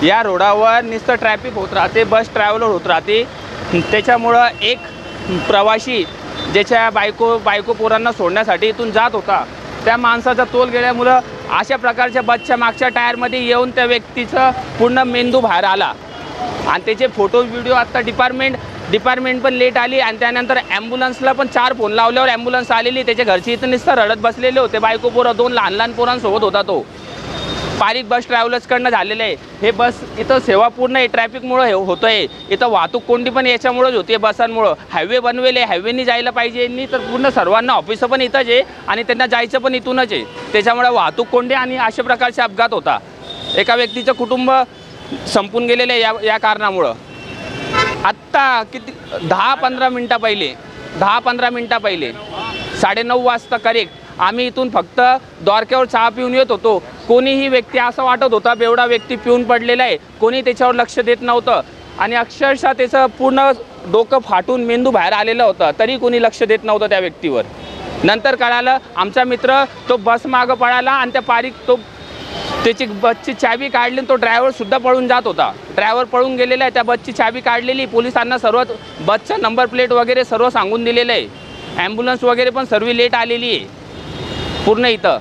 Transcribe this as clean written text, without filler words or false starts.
या रोडावर नुसतं ट्रॅफिक होत राहते, बस ट्रॅव्हलर होत राहते। त्याच्यामुळं एक प्रवासी ज्याच्या बायको पोरांना सोडण्यासाठी इथून जात होता, त्या माणसाचा तोल गेल्यामुळं अशा प्रकारच्या बसच्या मागच्या टायरमध्ये येऊन त्या व्यक्तीचं पूर्ण मेंदू बाहेर आला आणि त्याचे फोटो व्हिडिओ आत्ता डिपार्टमेंट पण लेट आली आणि त्यानंतर ॲम्ब्युलन्सला पण 4 फोन लावल्यावर ॲम्ब्युलन्स आलेली। त्याच्या घरची इथं नुसतं रडत बसलेले होते, बायको पोरं 2 लहान पोरांसोबत होता तो। पारिक बस ट्रॅव्हलर्सकडनं झालेलं आहे हे। बस इथं सेवा पूर्ण आहे, ट्रॅफिकमुळं होतं आहे इथं, वाहतूक कोंडी पण याच्यामुळंच होती बसांमुळं। हायवे बनवेले, हायवेनी जायला पाहिजे यांनी, तर पूर्ण सर्वांना ऑफिसं पण इथंच आहे आणि त्यांना जायचं पण इथूनच आहे। त्याच्यामुळे वाहतूक कोंडी आणि अशा प्रकारचे अपघात होता। एका व्यक्तीचं कुटुंब संपून गेलेलं आहे या कारणामुळं। आत्ता किती 10-15 मिनटं पहिले 9:30 वाजता करेक्ट आम्ही इथून फक्त द्वारक्यावर चहा पिऊन येत होतो। कोणीही व्यक्ती असं वाटत होता बेवडा व्यक्ती पिऊन पडलेला आहे, कोणी त्याच्यावर लक्ष देत नव्हतं आणि अक्षरशः त्याचं पूर्ण डोकं फाटून मेंदू बाहेर आलेलं होतं, तरी कोणी लक्ष देत नव्हतं त्या व्यक्तीवर। नंतर कळालं आमचा मित्र तो बस मागं पळाला आणि त्या पारिक त्याची बसची चावी काढली, तो ड्रायव्हरसुद्धा पळून जात होता। ड्रायव्हर पळून गेलेला आहे, त्या बसची चावी काढलेली, पोलिसांना सर्व बसचा नंबर प्लेट वगैरे सर्व सांगून दिलेलं आहे। ॲम्ब्युलन्स वगैरे पण सर्व लेट आलेली आहे पूर्ण इथं।